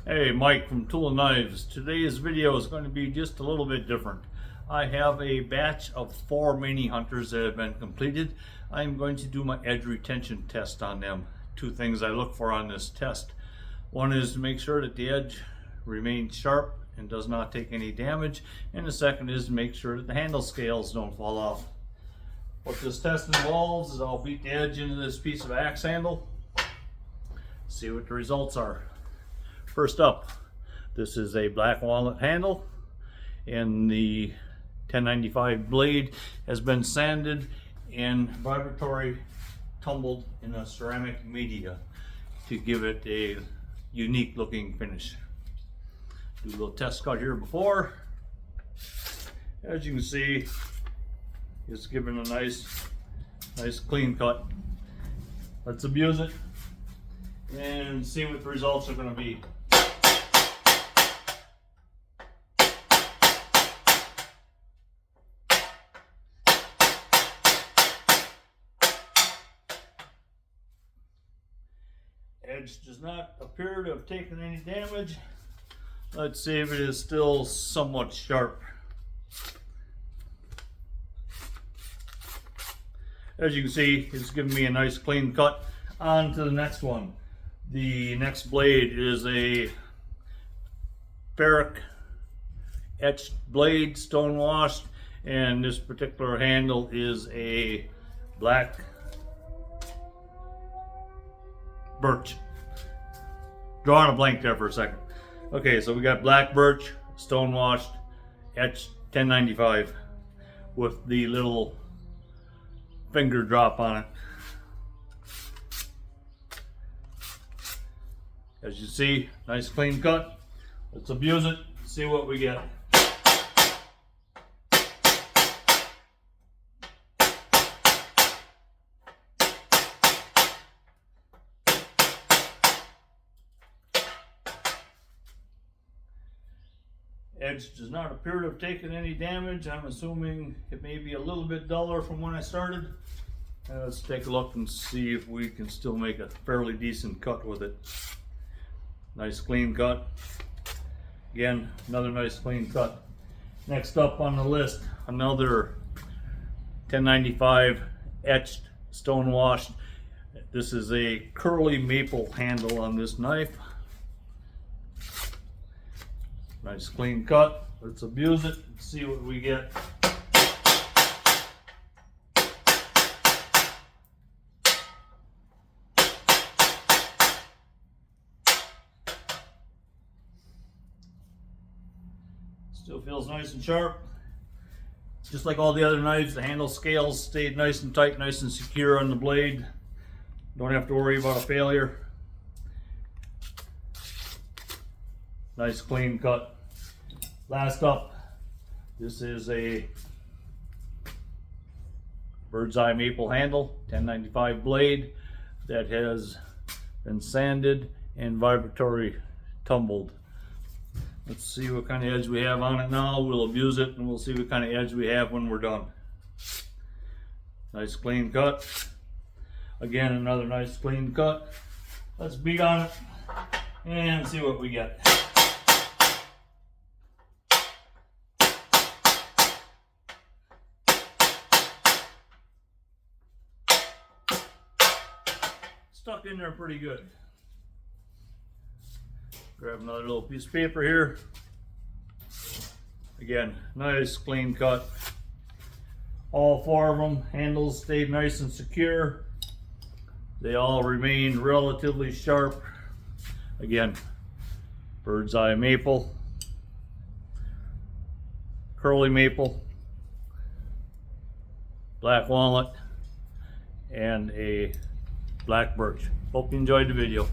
Hey, Mike from Tool and Knives. Today's video is going to be just a little bit different. I have a batch of 4 mini hunters that have been completed. I'm going to do my edge retention test on them. 2 things I look for on this test. One is to make sure that the edge remains sharp and does not take any damage. And the second is to make sure that the handle scales don't fall off. What this test involves is I'll beat the edge into this piece of axe handle. See what the results are. First up, this is a black walnut handle, and the 1095 blade has been sanded and vibratory tumbled in a ceramic media to give it a unique looking finish. Do a little test cut here before. As you can see, it's given a nice clean cut. Let's abuse it and see what the results are going to be. Edge does not appear to have taken any damage. Let's see if it is still somewhat sharp. As you can see, it's giving me a nice clean cut. On to the next one. The next blade is a ferric etched blade, stone washed, and this particular handle is a black birch. Drawing a blank there for a second. Okay, so we got black birch, stone washed, etched 1095 with the little finger drop on it. As you see, nice clean cut. Let's abuse it, see what we get. Edge does not appear to have taken any damage. I'm assuming it may be a little bit duller from when I started. Let's take a look and see if we can still make a fairly decent cut with it. Nice clean cut. Again, another nice clean cut. Next up on the list, another 1095 etched, stone washed. This is a curly maple handle on this knife. Nice clean cut. Let's abuse it and see what we get. Still feels nice and sharp. Just like all the other knives, the handle scales stayed nice and tight, nice and secure on the blade. Don't have to worry about a failure. Nice clean cut. Last up, this is a bird's eye maple handle, 1095 blade that has been sanded and vibratory tumbled. Let's see what kind of edge we have on it now. We'll abuse it and we'll see what kind of edge we have when we're done. Nice clean cut. Again, another nice clean cut. Let's beat on it and see what we get. Stuck in there pretty good. Grab another little piece of paper here. Again, nice clean cut. All 4 of them, handles stayed nice and secure. They all remain relatively sharp. Again, bird's eye maple, curly maple, black walnut, and a black birch. Hope you enjoyed the video.